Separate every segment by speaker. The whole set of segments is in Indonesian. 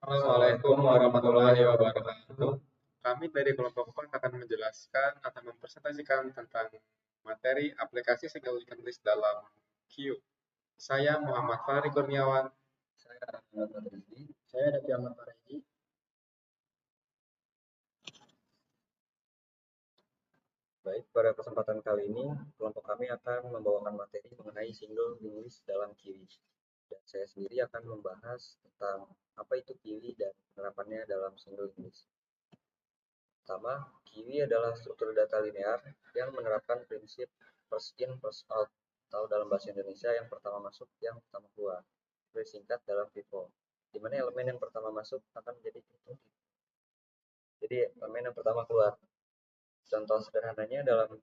Speaker 1: Assalamualaikum warahmatullahi wabarakatuh. Kami dari kelompok 4 akan menjelaskan atau mempresentasikan tentang materi aplikasi single linked list dalam Q. Saya Muhammad Fahri Kurniawan.
Speaker 2: Saya Ahmad Rizky. Saya Davi Ahmad Faridi. Baik, pada kesempatan kali ini kelompok kami akan membawakan materi mengenai single linked list dalam Kiwi. Dan saya sendiri akan membahas tentang apa itu Kiwi dan penerapannya dalam single linked list. Pertama, Kiwi adalah struktur data linear yang menerapkan prinsip first in first out atau dalam bahasa Indonesia yang pertama masuk yang pertama keluar. Singkat dalam FIFO, di mana elemen yang pertama masuk akan menjadi itu. Jadi elemen yang pertama keluar. Contoh sederhananya dalam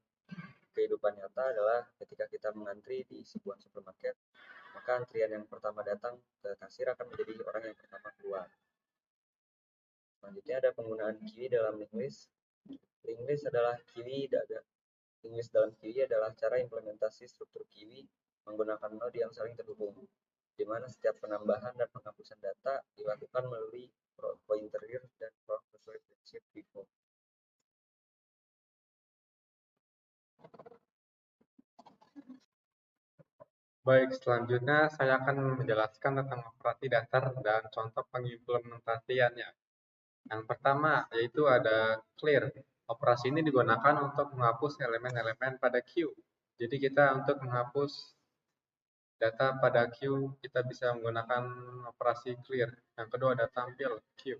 Speaker 2: kehidupan nyata adalah ketika kita mengantri di sebuah supermarket, maka antrian yang pertama datang ke kasir akan menjadi orang yang pertama keluar. Selanjutnya ada penggunaan Kiwi dalam linked list. Linked list dalam Kiwi adalah cara implementasi struktur Kiwi menggunakan node yang saling terhubung, di mana setiap penambahan dan penghapusan data dilakukan melalui pointer dan from sesuai prinsip FIFO.
Speaker 1: Baik, selanjutnya saya akan menjelaskan tentang operasi dasar dan contoh pengimplementasiannya. Yang pertama yaitu ada clear. Operasi ini digunakan untuk menghapus elemen-elemen pada Q. Jadi kita untuk menghapus data pada Q, kita bisa menggunakan operasi clear. Yang kedua ada tampil Q.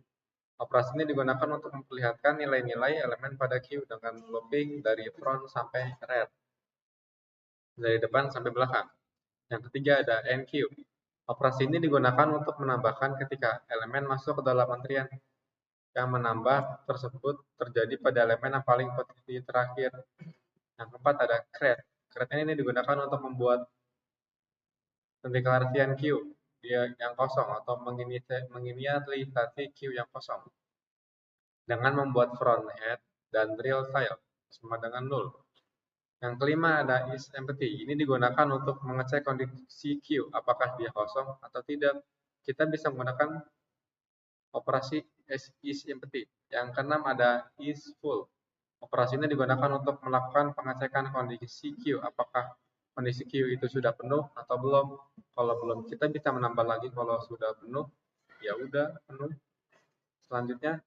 Speaker 1: Operasi ini digunakan untuk memperlihatkan nilai-nilai elemen pada Q dengan looping dari front sampai rear, dari depan sampai belakang. Yang ketiga ada NQ. Operasi ini digunakan untuk menambahkan ketika elemen masuk ke dalam antrian. Yang menambah tersebut terjadi pada elemen yang paling posisi terakhir. Yang keempat ada create. Create ini digunakan untuk membuat pendeklarasian Q yang kosong atau menginisialisasi Q yang kosong dengan membuat front head dan real file sama dengan 0. Yang kelima ada isEmpty. Ini digunakan untuk mengecek kondisi Q apakah dia kosong atau tidak. Kita bisa menggunakan operasi isEmpty. Yang keenam ada isFull. Operasi ini digunakan untuk melakukan pengecekan kondisi Q apakah kondisi Q itu sudah penuh atau belum. Kalau belum, kita bisa menambah lagi. Kalau sudah penuh, ya udah penuh. Selanjutnya,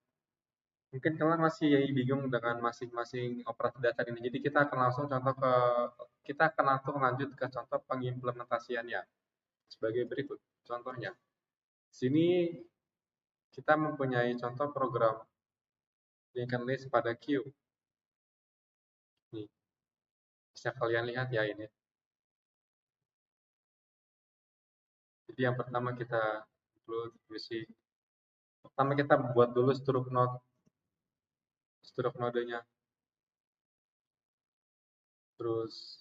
Speaker 1: mungkin kalian masih bingung dengan masing-masing operasi dasar ini. Jadi kita akan langsung lanjut ke contoh pengimplementasiannya sebagai berikut. Contohnya, sini kita mempunyai contoh program linked list pada Q. Nih, bisa kalian lihat ya ini. Jadi yang pertama kita buat dulu struktur nodenya, terus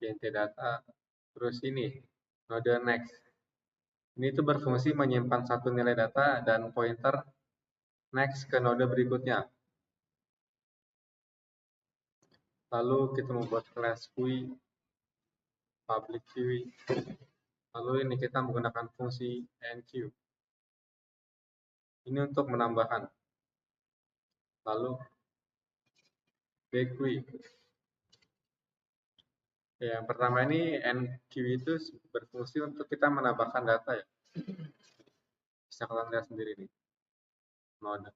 Speaker 1: int data, terus ini node next. Ini tuh berfungsi menyimpan satu nilai data dan pointer next ke node berikutnya. Lalu kita membuat class QUI, public QUI. Lalu ini kita menggunakan fungsi enqueue. Ini untuk menambahkan. Lalu bQuery. Yang pertama ini enq itu berfungsi untuk kita menambahkan data ya. Bisa kalian lihat sendiri nih. Node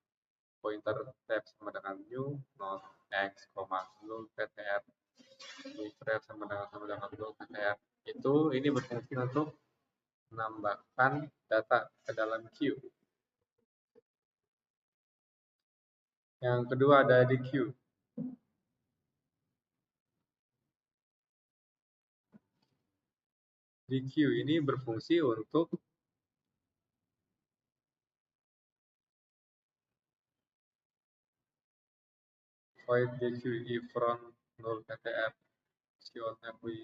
Speaker 1: pointer tab sama dengan new, node x, null ptr, ptr sama dengan null ptr. Ini berfungsi untuk menambahkan data ke dalam queue. Yang kedua ada deq. Deq ini berfungsi untuk void deq if from null ptr qi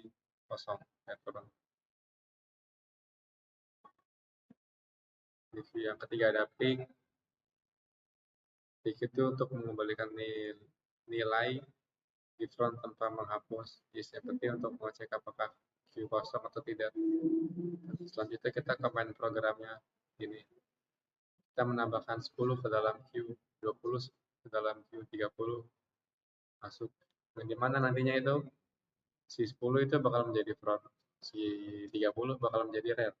Speaker 1: kosong turun. Deq yang ketiga ada ping. Deq itu untuk mengembalikan nilai di front tanpa menghapus. Seperti untuk mengecek apakah Q kosong atau tidak. Selanjutnya kita ke main programnya ini. kita menambahkan 10 ke dalam Q 20 ke dalam Q 30 masuk. Dan di mana nantinya itu si 10 itu bakal menjadi front, si 30 bakal menjadi rear.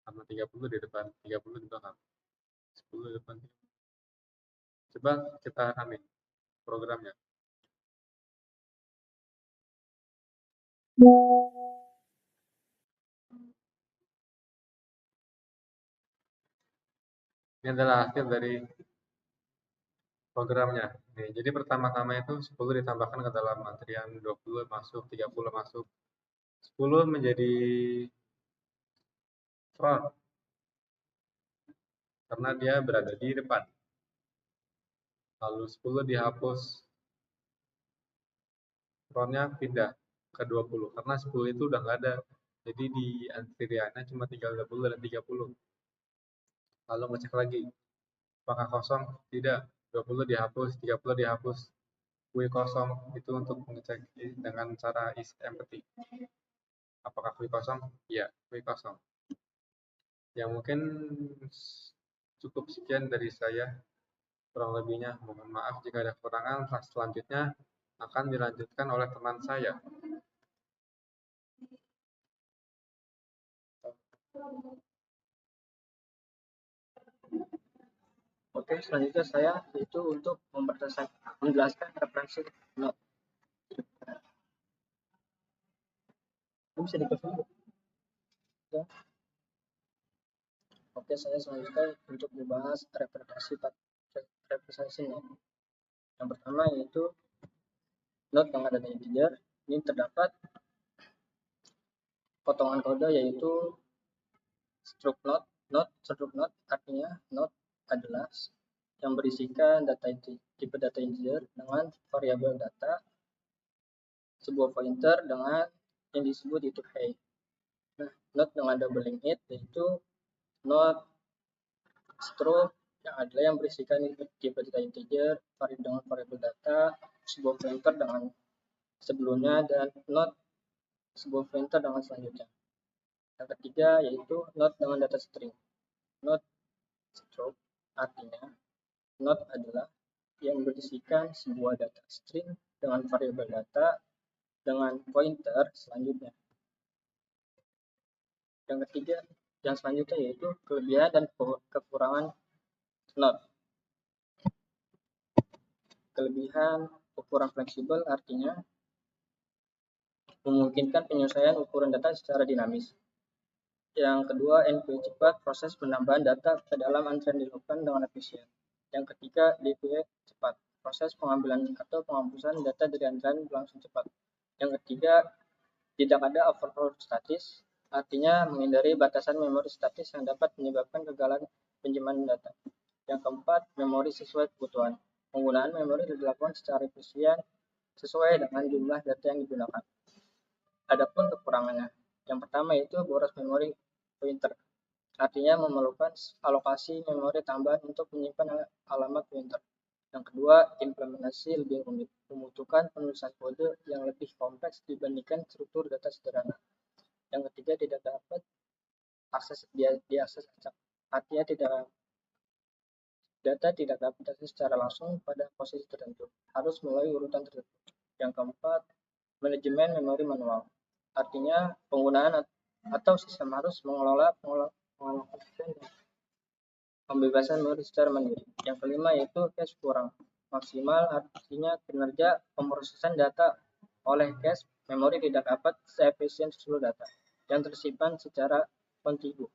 Speaker 1: Karena 30 di depan, 30 di belakang. 10 di depan. Coba kita running programnya. Ini adalah hasil dari programnya. Nih, jadi pertama-tama itu 10 ditambahkan ke dalam antrian 20 masuk, 30 masuk. 10 menjadi front karena dia berada di depan. Lalu 10 dihapus, frontnya pindah ke 20 karena 10 itu udah nggak ada. Jadi di antriannya cuma tinggal 20 dan 30. Lalu ngecek lagi, apakah kosong? Tidak. 20 dihapus, 30 dihapus. Q kosong itu untuk mengecek dengan cara is empty. Apakah Q kosong? Iya, Q kosong. Ya mungkin cukup sekian dari saya, kurang lebihnya mohon maaf jika ada kekurangan. Selanjutnya akan dilanjutkan oleh teman saya.
Speaker 3: Oke, selanjutnya saya itu untuk menjelaskan referensi note. Ini bisa dikasih dulu. Ya. Oke, saya selanjutnya untuk membahas representasinya. Yang pertama yaitu note yang ada di integer. Ini terdapat potongan kode yaitu struct note. Struct note artinya note adalah yang berisikan tipe data integer dengan variabel data, sebuah pointer dengan yang disebut itu hey. Nah, note dengan doubling it yaitu note struct yang adalah yang berisikan tipe data integer dengan variabel data, sebuah pointer dengan sebelumnya, dan note sebuah pointer dengan selanjutnya. Yang ketiga yaitu note dengan data string. Note struct artinya note adalah yang berisikan sebuah data string dengan variabel data dengan pointer selanjutnya. Yang ketiga, yang selanjutnya yaitu kelebihan dan kekurangan note. Kelebihan ukuran fleksibel artinya memungkinkan penyesuaian ukuran data secara dinamis. Yang kedua, NPU cepat, proses penambahan data ke dalam antrian dilakukan dengan efisien. Yang ketiga, DPU cepat, proses pengambilan atau penghapusan data dari antrian berlangsung cepat. Yang ketiga, tidak ada overflow statis, artinya menghindari batasan memori statis yang dapat menyebabkan kegagalan penyimpanan data. Yang keempat, memori sesuai kebutuhan. Penggunaan memori dilakukan secara efisien sesuai dengan jumlah data yang digunakan. Adapun kekurangannya, yang pertama yaitu boros memori pointer, artinya memerlukan alokasi memori tambahan untuk menyimpan alamat pointer. Yang kedua, implementasi lebih rumit, membutuhkan penulisan kode yang lebih kompleks dibandingkan struktur data sederhana. Yang ketiga, tidak dapat diakses acak, artinya data tidak dapat diakses secara langsung pada posisi tertentu, harus melalui urutan tertentu. Yang keempat, manajemen memori manual, artinya penggunaan atau sistem harus mengelola pengalokasian dan pembebasan memori secara mandiri. Yang kelima yaitu cache kurang maksimal, artinya kinerja pemrosesan data oleh cache memori tidak dapat seefisien seluruh data yang tersimpan secara kontigu.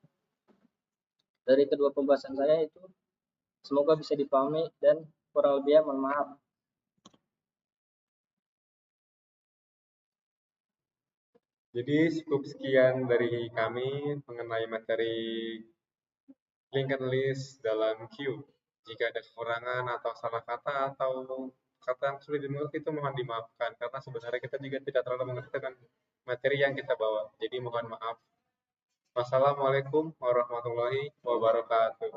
Speaker 3: Dari kedua pembahasan saya itu semoga bisa dipahami dan kurang lebihnya mohon maaf.
Speaker 1: Jadi cukup sekian dari kami mengenai materi linked list dalam Q. Jika ada kekurangan atau salah kata atau kata yang sulit dimengerti itu mohon dimaafkan karena sebenarnya kita juga tidak terlalu mengerti dengan materi yang kita bawa. Jadi mohon maaf. Wassalamualaikum warahmatullahi wabarakatuh.